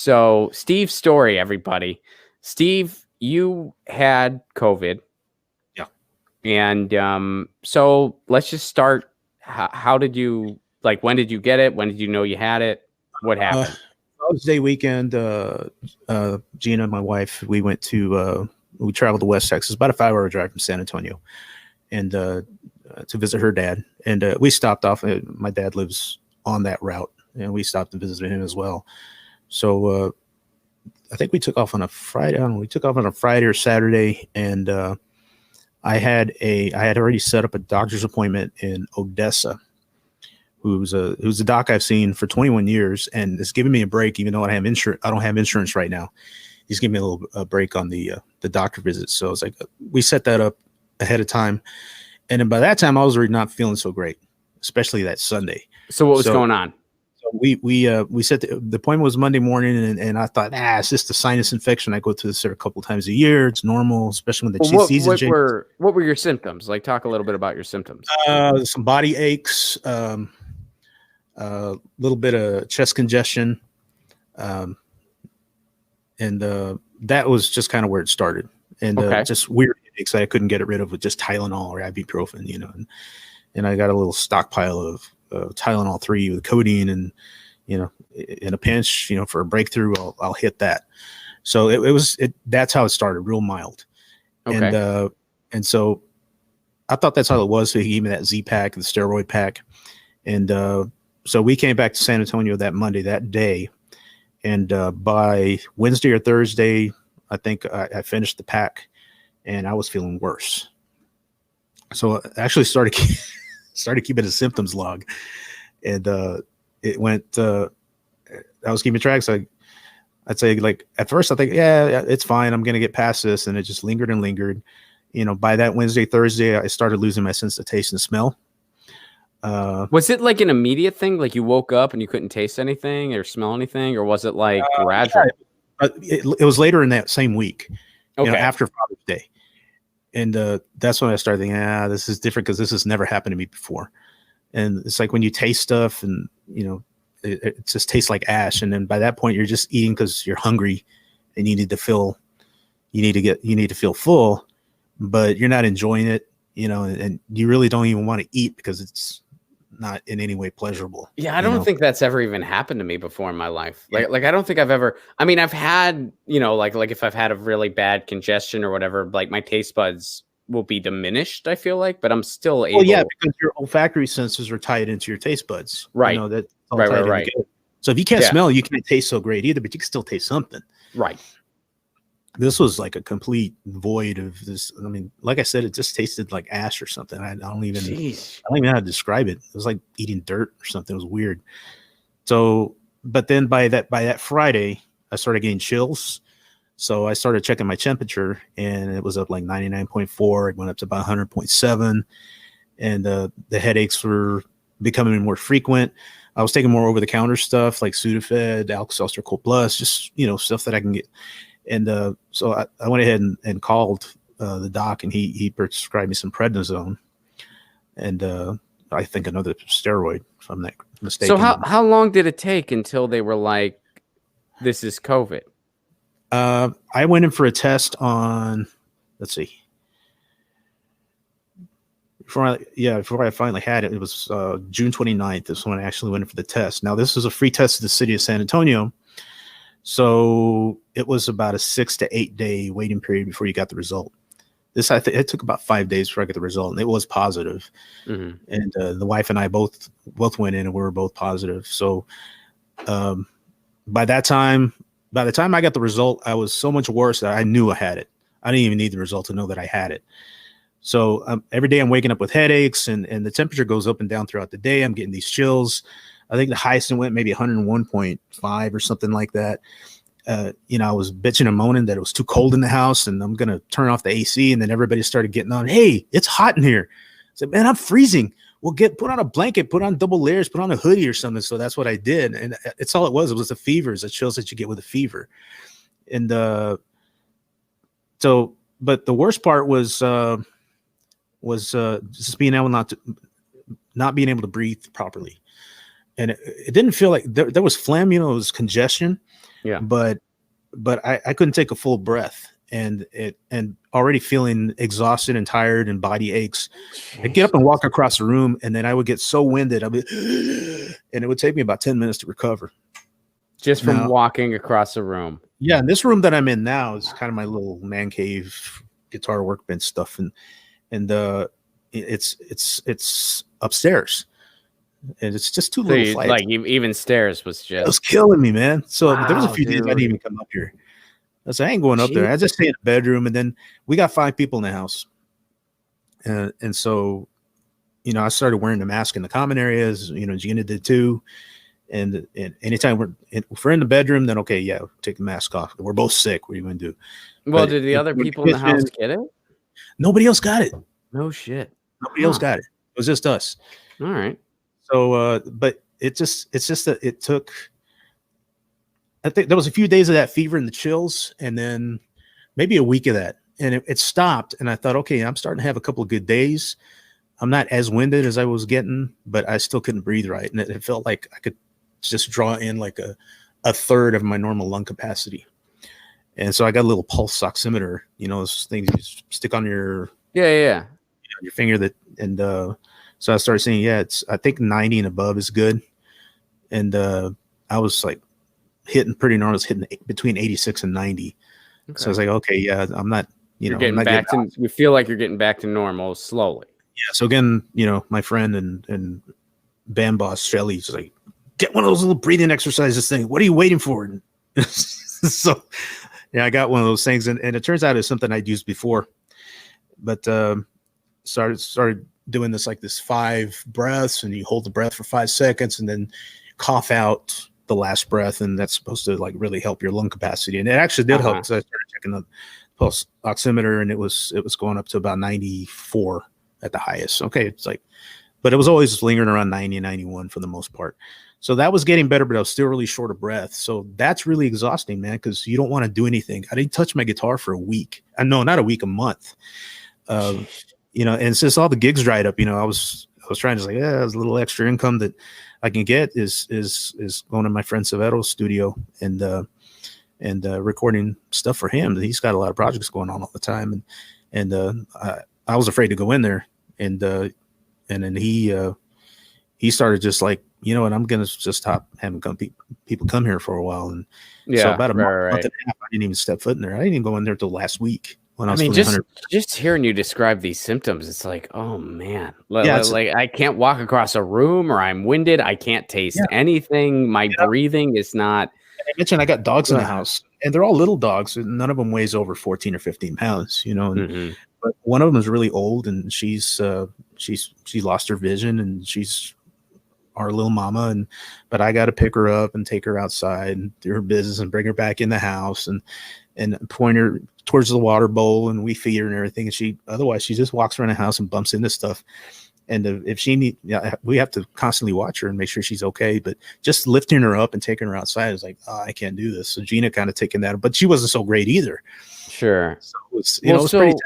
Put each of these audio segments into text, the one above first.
So Steve's story, everybody. Steve, you had COVID. Yeah. And so let's just start. How did you, like, when did you get it? When did you know you had it? What happened? Father's Day weekend, Gina, my wife, we traveled to West Texas, about a 5-hour drive from San Antonio, and to visit her dad. And we stopped off. My dad lives on that route, and we stopped and visited him as well. So I think we took off on a Friday. I don't know, we took off on a Friday or Saturday, and I had already set up a doctor's appointment in Odessa, who's a doc I've seen for 21 years, and it's giving me a break, even though I don't have insurance right now. He's giving me a little break on the doctor visit. So it's like we set that up ahead of time, and then by that time I was already not feeling so great, especially that Sunday. So what was going on? So we set the appointment was Monday morning, and I thought, it's just a sinus infection. I go through this a couple times a year. It's normal, especially when the season changes. What were your symptoms? Like, talk a little bit about your symptoms. Some body aches, a little bit of chest congestion, and that was just kind of where it started. And just weird headaches that I couldn't get rid of with just Tylenol or ibuprofen, and I got a little stockpile of Tylenol 3 with codeine, and in a pinch, for a breakthrough, I'll hit that. So that's how it started, real mild. Okay. And so I thought that's how it was. So he gave me that Z pack, the steroid pack, and so we came back to San Antonio that day, and by Wednesday or Thursday, I think I finished the pack, and I was feeling worse. So I actually started keeping a symptoms log, and it went. I was keeping track. So I'd say, like, at first I think, yeah, it's fine, I'm gonna get past this, and it just lingered and lingered. By that Wednesday, Thursday, I started losing my sense of taste and smell. Was it like an immediate thing? Like you woke up and you couldn't taste anything or smell anything, or was it like gradual? Yeah, it was later in that same week, after Father's Day. And that's when I started thinking, this is different, because this has never happened to me before. And it's like when you taste stuff and, it just tastes like ash. And then by that point, you're just eating because you're hungry and you need to feel full, but you're not enjoying it, and you really don't even want to eat because it's not in any way pleasurable. Yeah, I don't think that's ever even happened to me before in my life. Like I don't think I've ever. I mean, I've had, like if I've had a really bad congestion or whatever, like my taste buds will be diminished, I feel like, but I'm still able. Well, yeah, because your olfactory senses are tied into your taste buds, right? Right. So if you can't smell, you can't taste so great either, but you can still taste something, right? This was like a complete void of this. I mean, like I said, it just tasted like ash or something. I don't even know how to describe it. It was like eating dirt or something. It was weird. So, but then by that Friday, I started getting chills. So I started checking my temperature, and it was up like 99.4. It went up to about 100.7, and the headaches were becoming more frequent. I was taking more over-the-counter stuff like Sudafed, Alka-Seltzer Cold Plus, just stuff that I can get. And so I went ahead and called the doc, and he prescribed me some prednisone, and I think another steroid, if I'm not mistaken. So how long did it take until they were like, this is COVID? I went in for a test on, let's see. Before I finally had it, it was June 29th is when I actually went in for the test. Now, this was a free test to the city of San Antonio. So it was about a 6 to 8 day waiting period before you got the result. It took about 5 days before I got the result, and it was positive. Mm-hmm. And the wife and I both went in, and we were both positive. So by the time I got the result, I was so much worse that I knew I had it. I didn't even need the result to know that I had it. So every day I'm waking up with headaches, and the temperature goes up and down throughout the day. I'm getting these chills. I think the highest went maybe 101.5 or something like that. I was bitching and moaning that it was too cold in the house, and I'm going to turn off the AC. And then everybody started getting on, hey, it's hot in here. I said, man, I'm freezing. Well, put on a blanket, put on double layers, put on a hoodie or something. So that's what I did. And it's all it was. It was the fevers, the chills that you get with a fever. And but the worst part was just being able not being able to breathe properly. and it didn't feel like there was phlegm, it was congestion, Yeah. but I couldn't take a full breath, and already feeling exhausted and tired and body aches. I'd get up and walk across the room, and then I would get so winded, and it would take me about 10 minutes to recover. Just from walking across the room. Yeah, and this room that I'm in now is kind of my little man cave, guitar workbench stuff, and it's upstairs, and it's just two little flights. Like even stairs was just, it was killing me, man. So there was a few days I didn't even come up here. I was like, I ain't going up there. I just stay in the bedroom, and then we got 5 people in the house, and so I started wearing the mask in the common areas. Gina did too. And anytime if we're in the bedroom, then okay, yeah, take the mask off. We're both sick. What are you going to do? Well, did the other people in the house get it? Nobody else got it. No shit. Nobody else got it. It was just us. All right. So, but it's just that it took. I think there was a few days of that fever and the chills, and then maybe a week of that, and it stopped. And I thought, okay, I'm starting to have a couple of good days. I'm not as winded as I was getting, but I still couldn't breathe right, and it felt like I could just draw in like a third of my normal lung capacity. And so I got a little pulse oximeter, those things you stick on your your finger so I started saying, I think 90 and above is good. And I was like hitting pretty normal. I was hitting between 86 and 90. Okay. So I was like, okay, yeah, I'm not, you're getting back to, you feel like you're getting back to normal slowly. Yeah. So again, my friend and band boss Shelly's like, get one of those little breathing exercises thing. What are you waiting for? So yeah, I got one of those things, and it turns out it's something I'd used before, but started doing this 5 breaths, and you hold the breath for 5 seconds and then cough out the last breath, and that's supposed to really help your lung capacity. And it actually did help, because I started checking the pulse oximeter, and it was going up to about 94 at the highest. Okay, but it was always lingering around 90 and 91 for the most part. So that was getting better, but I was still really short of breath. So that's really exhausting, man, because you don't want to do anything. I didn't touch my guitar for a week. No, not a week, a month. And since all the gigs dried up, I was trying to there's a little extra income that I can get is going to my friend Savetto's studio and recording stuff for him. He's got a lot of projects going on all the time, and I was afraid to go in there, and then he started just I'm going to just stop having people come here for a while. And so about a month and a half, I didn't even step foot in there. I didn't even go in there till last week. When I mean, just hearing you describe these symptoms, it's like, oh man, I can't walk across a room, or I'm winded. I can't taste anything. My breathing is not. I mentioned I got dogs in the house, and they're all little dogs. None of them weighs over 14 or 15 pounds, but one of them is really old, and she lost her vision, and she's our little mama, but I got to pick her up and take her outside and do her business and bring her back in the house and point her towards the water bowl, and we feed her and everything. And otherwise she just walks around the house and bumps into stuff. And if she we have to constantly watch her and make sure she's okay. But just lifting her up and taking her outside is like, I can't do this. So Gina kind of taking that, but she wasn't so great either. Sure. So it's pretty taxing.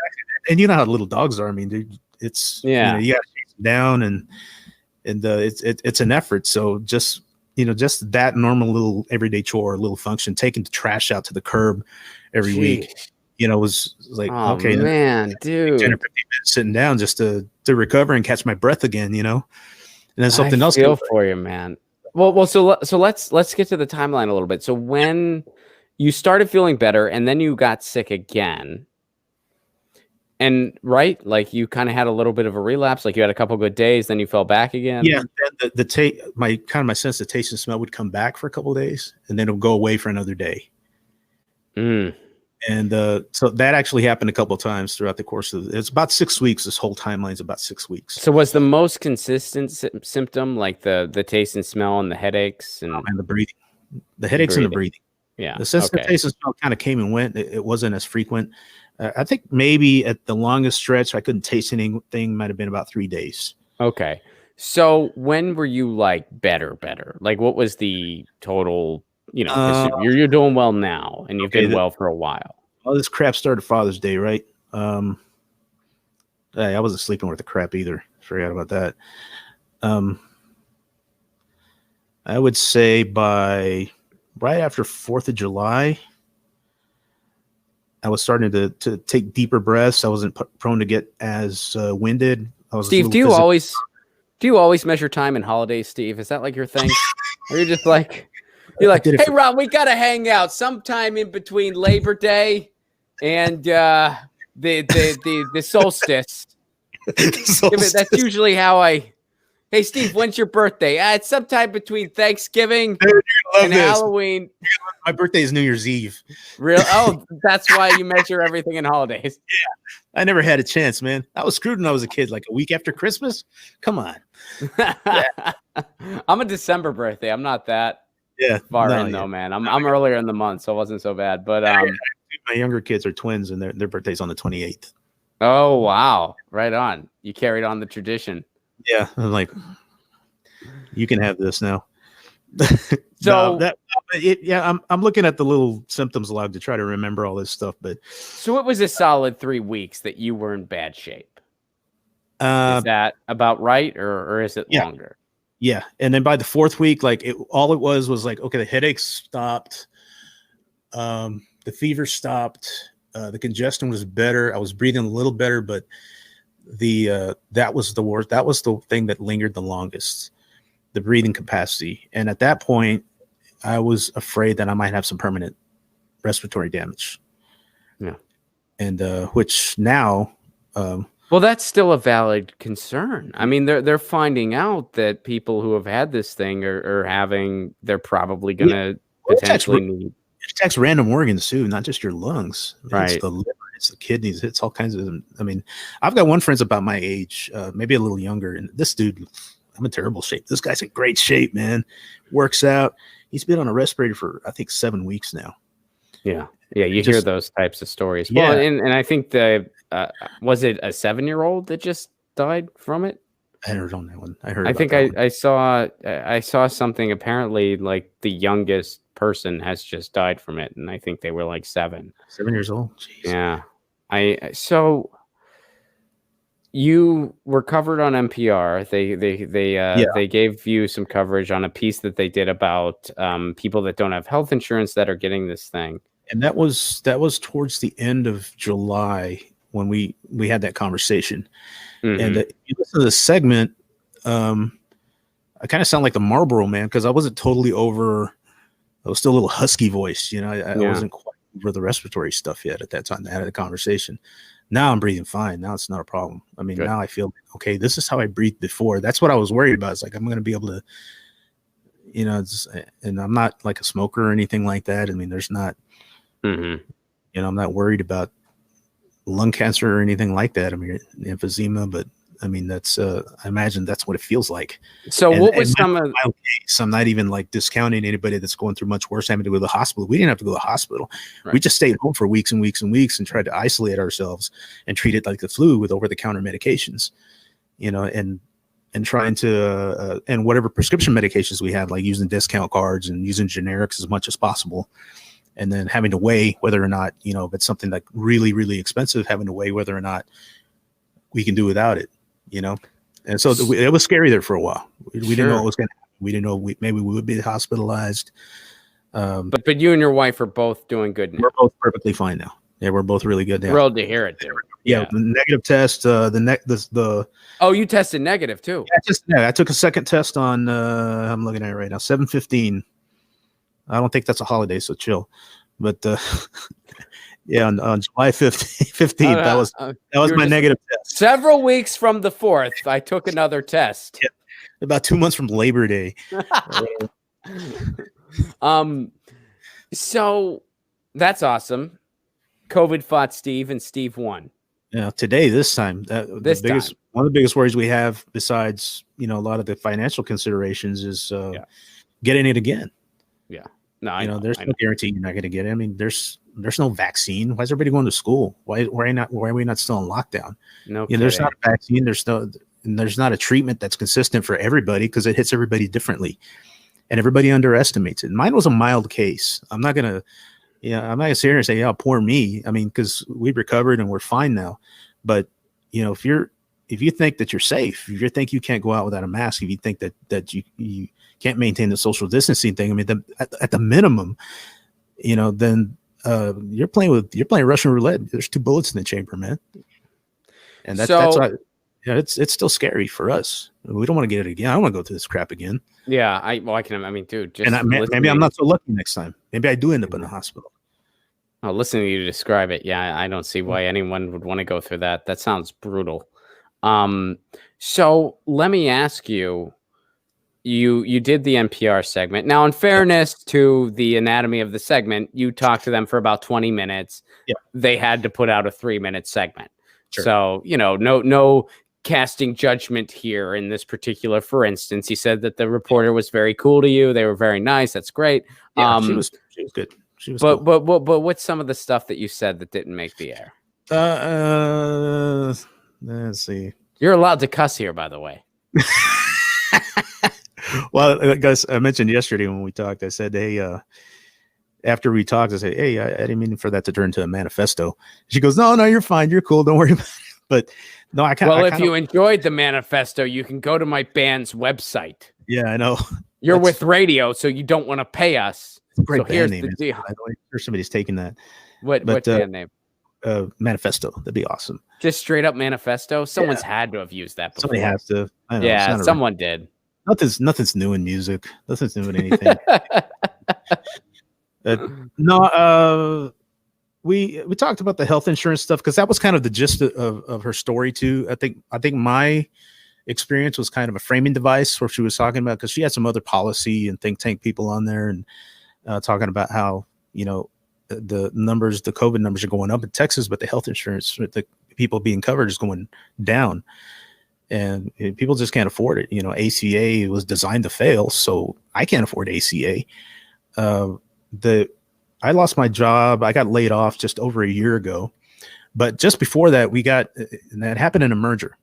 And you know how little dogs are. I mean, dude, it's you got to chase them down, and it's an effort. So just that normal little everyday chore, little function, taking the trash out to the curb every week, was like, okay, man, dude, 10 or 15 minutes sitting down just to recover and catch my breath again, and then something else. I feel for you, man. Well, so let's get to the timeline a little bit. So when you started feeling better, and then you got sick again. And you kind of had a little bit of a relapse, like you had a couple good days, then you fell back again. Yeah, my sense of taste and smell would come back for a couple of days, and then it would go away for another day. And so that actually happened a couple of times throughout the course of it's about 6 weeks. This whole timeline is about 6 weeks. So was the most consistent symptom like the taste and smell and the headaches and the breathing, the headaches and the breathing? Yeah, the sense of taste and smell kind of came and went. It wasn't as frequent. I think maybe at the longest stretch, I couldn't taste anything. Might have been about 3 days. Okay. So when were you better? Like what was the total, you're doing well now, and you've been well for a while. All this crap started Father's Day, right? I wasn't sleeping with the crap either. Forgot about that. I would say by right after 4th of July, I was starting to take deeper breaths. I wasn't prone to get as winded. I was a Steve, little physical. do you always measure time in holidays, Steve? Is that like your thing? Or you're just like, hey, Ron, we got to hang out sometime in between Labor Day and the solstice. That's usually how hey, Steve, when's your birthday? It's sometime between Thanksgiving and Halloween. My birthday is New Year's Eve. Real? Oh, that's why you measure everything in holidays. Yeah. I never had a chance, man. I was screwed when I was a kid, like a week after Christmas. Come on. Yeah. I'm a December birthday. I'm not that far in though, man. I'm earlier in the month, so it wasn't so bad. But my younger kids are twins, and their birthday's on the 28th. Oh, wow. Right on. You carried on the tradition. Yeah. I'm like, you can have this now. So I'm looking at the little symptoms log to try to remember all this stuff. But so it was a solid 3 weeks that you were in bad shape. Is that about right, or is it longer? Yeah, and then by the 4th week, like all it was like, okay, the headaches stopped, the fever stopped, the congestion was better. I was breathing a little better, but that was the worst. That was the thing that lingered the longest, the breathing capacity. And at that point, I was afraid that I might have some permanent respiratory damage. Yeah, and which now. Well, that's still a valid concern. I mean, they're finding out that people who have had this thing they're probably going to potentially need. It attacks random organs too, not just your lungs. Right. It's the liver, it's the kidneys, it's all kinds of. I mean, I've got one friend's about my age, maybe a little younger, and this dude, I'm in terrible shape. This guy's in great shape, man. Works out. He's been on a respirator for I think 7 weeks now. Yeah, you hear those types of stories. Yeah. Well, and I think was it a 7-year-old that just died from it? I heard on that one. I saw something. Apparently, like the youngest person has just died from it, and I think they were like 7. 7 years old. Jeez. Yeah. So you were covered on NPR. They gave you some coverage on a piece that they did about people that don't have health insurance that are getting this thing. And that was towards the end of July when we had that conversation. Mm-hmm. And if you listen to the segment, I kind of sound like the Marlboro Man because I wasn't totally over. I was still a little husky voice, I wasn't quite over the respiratory stuff yet at that time. I had a conversation. Now I'm breathing fine. Now it's not a problem. I mean, Now I feel okay. This is how I breathed before. That's what I was worried about. It's like I'm going to be able to, and I'm not like a smoker or anything like that. I mean, there's not. Mm-hmm. I'm not worried about lung cancer or anything like that. I mean, emphysema, but I mean, that's, I imagine that's what it feels like. So what was some of I'm not even like discounting anybody that's going through much worse, having to go to the hospital. We didn't have to go to the hospital. Right. We just stayed home for weeks and weeks and weeks and tried to isolate ourselves and treat it like the flu with over-the-counter medications, and trying to, and whatever prescription medications we had, like using discount cards and using generics as much as possible. And then having to weigh whether or not, if it's something like really, really expensive, having to weigh whether or not we can do without it, And so it was scary there for a while. We didn't know what was going to happen. We didn't know maybe we would be hospitalized. But you and your wife are both doing good now. We're both perfectly fine now. Yeah, we're both really good now. Thrilled to hear it, dude. Yeah, the negative test, Oh, you tested negative too? I took a second test on, I'm looking at it right now, 7/15. I don't think that's a holiday, so chill. But yeah, on July 15th, that was my negative test. Several weeks from the 4th, I took another test. Yeah, about 2 months from Labor Day. So that's awesome. COVID fought Steve, and Steve won. Yeah, this time, one of the biggest worries we have, besides a lot of the financial considerations, is getting it again. Yeah. No, there's no guarantee you're not going to get it. I mean, there's no vaccine. Why is everybody going to school? Why are we not still in lockdown? No, there's not a vaccine. There's not a treatment that's consistent for everybody because it hits everybody differently, and everybody underestimates it. Mine was a mild case. I'm not gonna sit here and say, poor me. I mean, because we recovered and we're fine now. But if you're if you think that you're safe, if you think you can't go out without a mask, if you think that you can't maintain the social distancing thing, I mean, at the minimum, then you're playing Russian roulette. There's 2 bullets in the chamber, man. And that's why, it's still scary for us. We don't want to get it again. I don't want to go through this crap again. Yeah, I mean, dude, just maybe I'm not so lucky next time. Maybe I do end up in the hospital. Oh, listening to you describe it, yeah, I don't see why anyone would want to go through that. That sounds brutal. So let me ask you, you did the NPR segment. Now, in fairness to the anatomy of the segment, you talked to them for about 20 minutes. Yeah. They had to put out a 3-minute segment. Sure. So, no casting judgment here in this particular, for instance. He said that the reporter was very cool to you. They were very nice. That's great. Yeah, she was good. She was but cool. what's some of the stuff that you said that didn't make the air? Let's see. You're allowed to cuss here, by the way. Well, guys, I mentioned yesterday when we talked, I said, hey, after we talked, I said, hey, I didn't mean for that to turn into a manifesto. She goes, no, you're fine. You're cool. Don't worry about it. But no, I can't. Well, if you enjoyed the manifesto, you can go to my band's website. Yeah, I know. You're with radio, so you don't want to pay us. Great so band here's name. the deal. There's somebody's taking that. What band name? Manifesto. That'd be awesome. Just straight up manifesto. Someone's had to have used that before. Somebody has to. I know, yeah, someone did. Nothing's new in music. Nothing's new in anything. No, we talked about the health insurance stuff because that was kind of the gist of her story too. I think my experience was kind of a framing device where she was talking about, because she had some other policy and think tank people on there and talking about how the COVID numbers are going up in Texas, but the health insurance, the people being covered is going down. And people just can't afford it. ACA was designed to fail, so I can't afford ACA. I lost my job. I got laid off just over a year ago. But just before that, and that happened in a merger.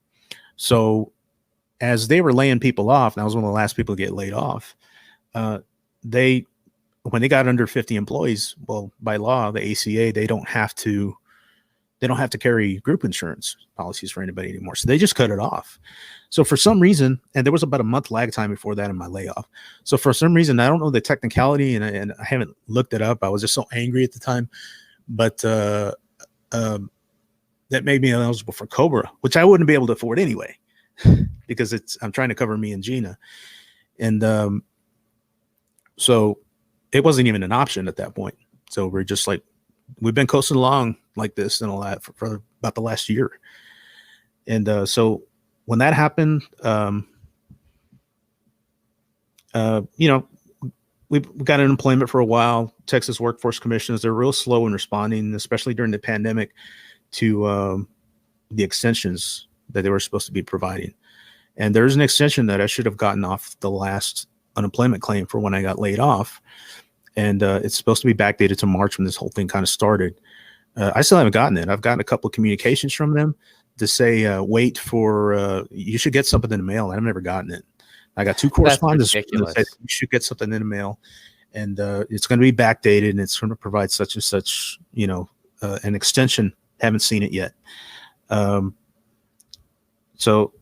So as they were laying people off, and I was one of the last people to get laid off, when they got under 50 employees, well, by law, the ACA, they don't have to carry group insurance policies for anybody anymore. So they just cut it off. So for some reason, and there was about a month lag time before that in my layoff. So for some reason, I don't know the technicality and I haven't looked it up. I was just so angry at the time, but that made me eligible for COBRA, which I wouldn't be able to afford anyway, because I'm trying to cover me and Gina. And so it wasn't even an option at that point. So we're just like, we've been coasting along like this and all that for about the last year. And so when that happened, we got unemployment for a while. Texas Workforce Commissions, they're real slow in responding, especially during the pandemic, to the extensions that they were supposed to be providing. And there's an extension that I should have gotten off the last unemployment claim for when I got laid off. And it's supposed to be backdated to March when this whole thing kind of started. I still haven't gotten it. I've gotten a couple of communications from them to say, wait for, you should get something in the mail. I've never gotten it. I got 2 correspondents that said you should get something in the mail, and it's going to be backdated and it's going to provide such and such, an extension. Haven't seen it yet. So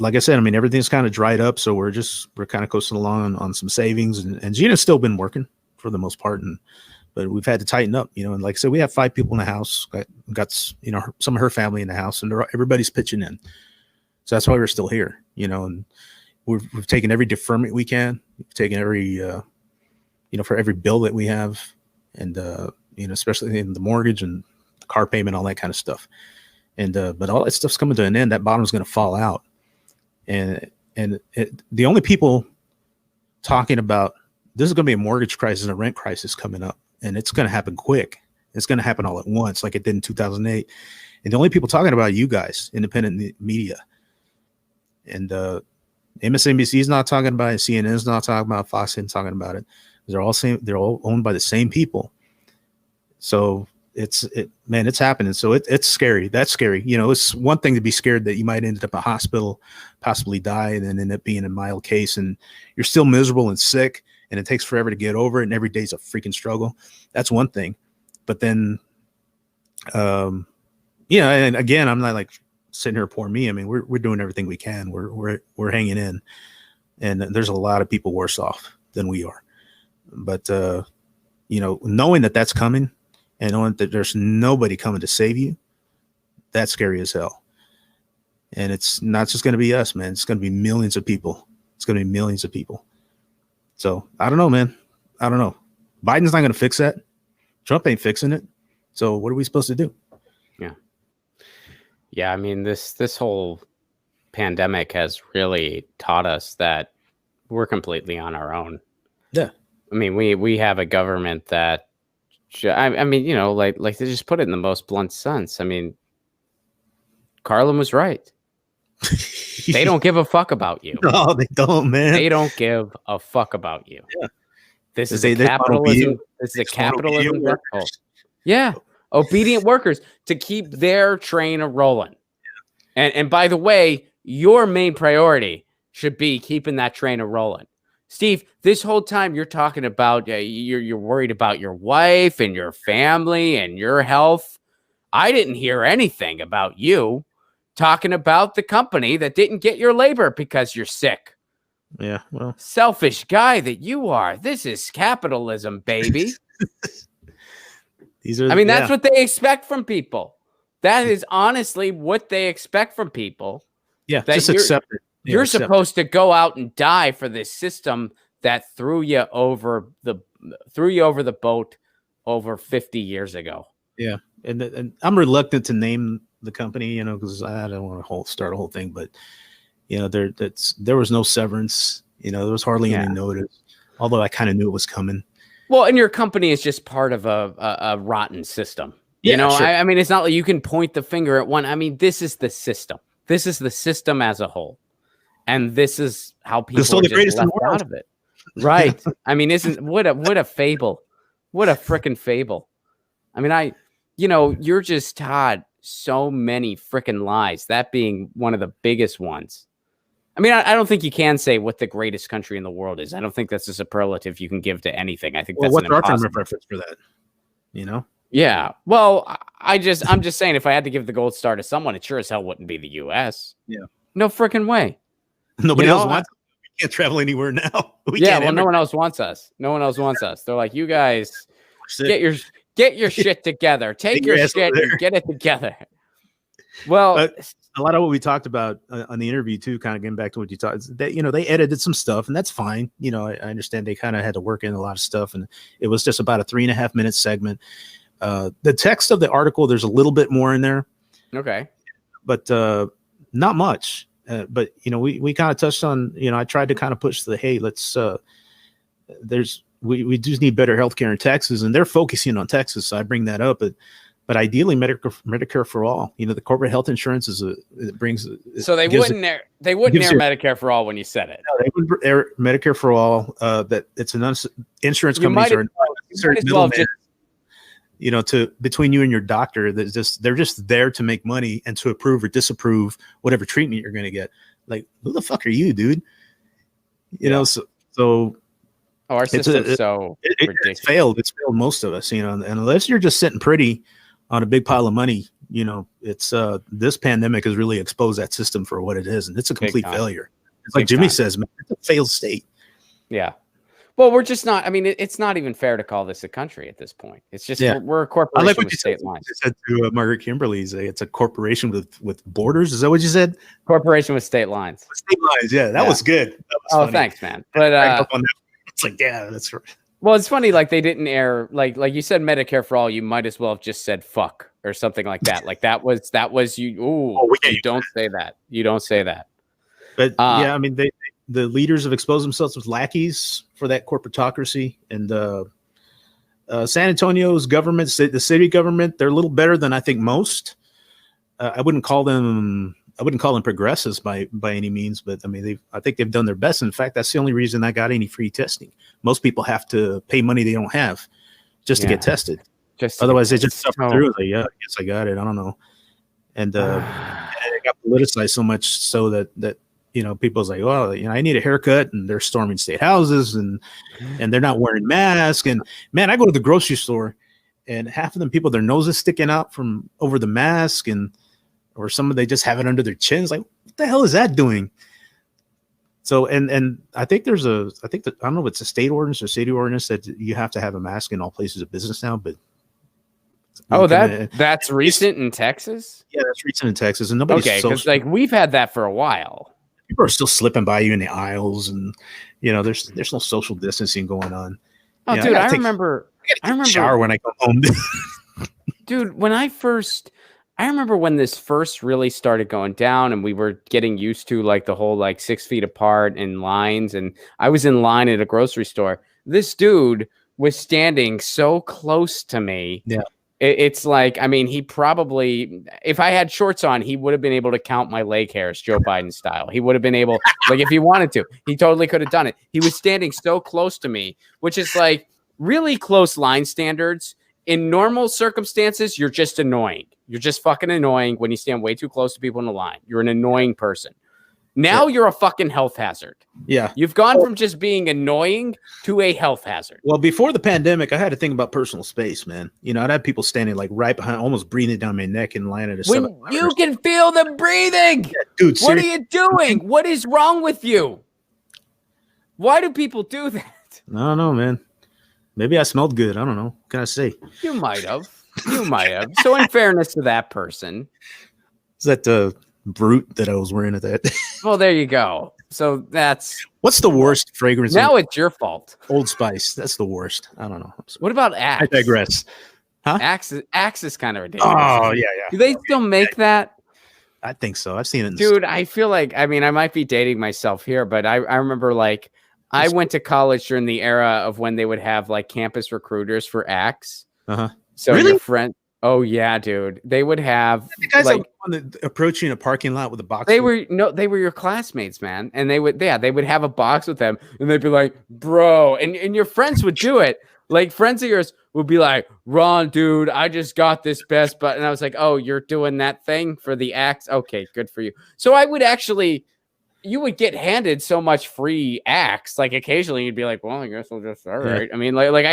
like I said, I mean, everything's kind of dried up. So we're kind of coasting along on some savings, and Gina's still been working for the most part. But we've had to tighten up, and like I said, we have 5 people in the house, got some of her family in the house, and everybody's pitching in. So that's why we're still here, and we've taken every deferment we can. We've taken every, for every bill that we have, and, especially in the mortgage and car payment, all that kind of stuff. And, but all that stuff's coming to an end. That bottom's going to fall out. And the only people talking about this is going to be a mortgage crisis and a rent crisis coming up, and it's going to happen quick. It's going to happen all at once, like it did in 2008. And the only people talking about you guys, independent media, and MSNBC is not talking about it. CNN is not talking about it. Fox isn't talking about it. They're all owned by the same people. So it's happening. So it's scary. That's scary. It's one thing to be scared that you might end up in a hospital, possibly die, and then end up being a mild case, and you're still miserable and sick, and it takes forever to get over it, and every day's a freaking struggle. That's one thing. But then, and again, I'm not like sitting here, poor me. I mean, we're doing everything we can. We're hanging in, and there's a lot of people worse off than we are. But knowing that that's coming, and knowing that there's nobody coming to save you, that's scary as hell. And it's not just going to be us, man. It's going to be millions of people. It's going to be millions of people. So I don't know, man. I don't know. Biden's not going to fix that. Trump ain't fixing it. So what are we supposed to do? Yeah. Yeah. I mean, this whole pandemic has really taught us that we're completely on our own. Yeah. I mean, we have a government that, I mean, like they just put it in the most blunt sense. I mean, Carlin was right. They don't give a fuck about you. No, they don't, man. They don't give a fuck about you. Yeah. This is a capitalism. This is a capitalism. Yeah. Obedient workers to keep their train rolling. And by the way, your main priority should be keeping that train rolling. Steve, this whole time you're talking about you're worried about your wife and your family and your health. I didn't hear anything about you talking about the company that didn't get your labor because you're sick. Yeah, well, selfish guy that you are. This is capitalism, baby. That's what they expect from people. That is honestly what they expect from people. Yeah, just accept it. You're supposed to go out and die for this system that threw you over the boat over 50 years ago. Yeah, and I'm reluctant to name the company, because I don't want to start a whole thing, but there was no severance. There was hardly any notice, although I kind of knew it was coming. Well, and your company is just part of a rotten system. Yeah, sure. I mean, it's not like you can point the finger at one. I mean, this is the system. This is the system as a whole, and this is how people are just left out of it. Right? I mean, what a fable? What a freaking fable! I mean, you're just taught so many freaking lies, that being one of the biggest ones. I mean, I don't think you can say what the greatest country in the world is. I don't think that's a superlative you can give to anything. I think that's what's our term of reference for that? Yeah. Well, I'm just saying, if I had to give the gold star to someone, it sure as hell wouldn't be the U.S. Yeah. No freaking way. Nobody else wants us. We can't travel anywhere now. No one else wants us. No one else wants us. They're like, you guys, get your shit together. Take your shit and get it together. Well, a lot of what we talked about on the interview too, kind of getting back to what you talked, they edited some stuff, and that's fine. I understand they kind of had to work in a lot of stuff, and it was just about a 3.5 minute segment. The text of the article, there's a little bit more in there. Okay. But not much. But we kind of touched on, I tried to kind of push hey, let's we do need better healthcare in Texas, and they're focusing on Texas. So I bring that up, but ideally Medicare for all. The corporate health insurance so they wouldn't air Medicare for all when you said it. No, they would air Medicare for all. That it's an insurance companies are to between you and your doctor. They're just there to make money and to approve or disapprove whatever treatment you're going to get. Like, who the fuck are you, dude? So. Oh, our system's ridiculous. It's failed. It's failed most of us, and unless you're just sitting pretty on a big pile of money, it's this pandemic has really exposed that system for what it is, and it's a complete failure. It's like Jimmy says, man, it's a failed state. Yeah. Well, we're just not. I mean, it's not even fair to call this a country at this point. It's just we're a corporation with state lines. You said to Margaret Kimberly, it's a corporation with borders. Is that what you said? Corporation with state lines. With state lines, yeah, that was good. That was funny. Thanks, man. But it's like, yeah, that's right. Well, it's funny, like they didn't air like you said Medicare for all. You might as well have just said fuck or something like that. Like that was you. Ooh, you don't say that. You don't say that. But yeah, I mean, the leaders have exposed themselves as lackeys for that corporatocracy, and San Antonio's government, the city government, they're a little better than I think most. I wouldn't call them progressives by any means, but I mean, I think they've done their best. In fact, that's the only reason I got any free testing. Most people have to pay money they don't have just to get tested. Otherwise, they just suffer through it. Like, yeah, I guess I got it. I don't know. And it got politicized so much so that people's like, well, I need a haircut, and they're storming state houses, and they're not wearing masks. And man, I go to the grocery store, and half of them people, their nose is sticking out from over the mask, or some they just have it under their chins. Like, what the hell is that doing? So, and I think I don't know if it's a state ordinance or city ordinance that you have to have a mask in all places of business now, but. That's recent in Texas? Yeah, that's recent in Texas. And nobody's because like we've had that for a while. People are still slipping by you in the aisles, and there's no social distancing going on. Oh, dude, I remember shower when I come home. Dude, I remember when this first really started going down and we were getting used to like the whole like 6 feet apart in lines. And I was in line at a grocery store. This dude was standing so close to me. Yeah. It's like, I mean, he probably, if I had shorts on, he would have been able to count my leg hairs, Joe Biden style. He would have been able, like, if he wanted to, he totally could have done it. He was standing so close to me, which is like really close line standards. In normal circumstances, you're just annoying. You're just fucking annoying when you stand way too close to people in the line. You're an annoying person. Now you're a fucking health hazard. Yeah. You've gone from just being annoying to a health hazard. Well, before the pandemic, I had to think about personal space, man. I'd have people standing like right behind, almost breathing down my neck and lying at a when you can feel them breathing. Yeah, dude, what are you doing? What is wrong with you? Why do people do that? I don't know, man. Maybe I smelled good. I don't know. What can I say? You might have. So in fairness to that person. Is that the brute that I was wearing at that? Well, there you go. So what's the worst fragrance? Now it's your fault. Old Spice. That's the worst. I don't know. What about Axe? I digress. Huh? Axe is kind of ridiculous. Oh, yeah. Do they still make that? I think so. I've seen it. Dude, I feel like, I mean, I might be dating myself here, but I remember like I went to college during the era of when they would have like campus recruiters for Axe. Uh-huh. So really? Your friend, oh yeah, dude. They would have the guys like that approach you in a parking lot with a box. They were your classmates, man. And they would have a box with them and they'd be like, bro, and your friends would do it. Like friends of yours would be like, Ron, dude, I just got this best button. And I was like, oh, you're doing that thing for the Axe? Okay, good for you. So I would actually, you would get handed so much free Axe. Like occasionally you'd be like, well, I guess I'll just, all right. I mean, like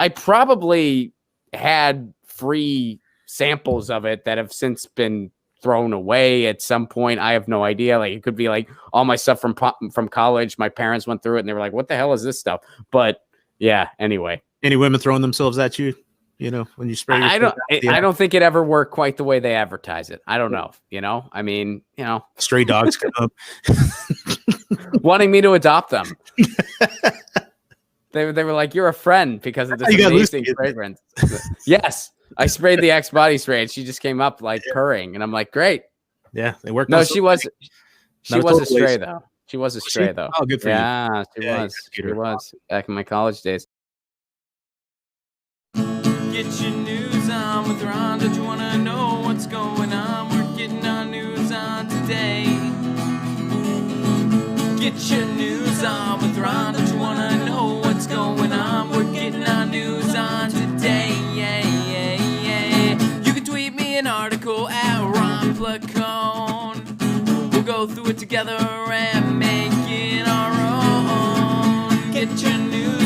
I probably had free samples of it that have since been thrown away at some point. I have no idea. Like it could be like all my stuff from college. My parents went through it and they were like, what the hell is this stuff? But yeah, anyway. Any women throwing themselves at you, when you spray? I don't think it ever worked quite the way they advertise it. I don't know. I mean, stray dogs come up wanting me to adopt them. They were like, you're a friend because of this amazing fragrance. Yes. I sprayed the Axe body spray and she just came up like purring. And I'm like, great. Yeah. They worked. No, she was a stray though. She was a stray though. Oh, good for you. Yeah, she was back in my college days. Get your news on with Ron. Don't you want to know what's going on? We're getting our news on today. Get your news on with Ron. Don't you want to know what's going on? We're getting our news on today. You can tweet me an article at Ron Placone. We'll go through it together and make it our own. Get your news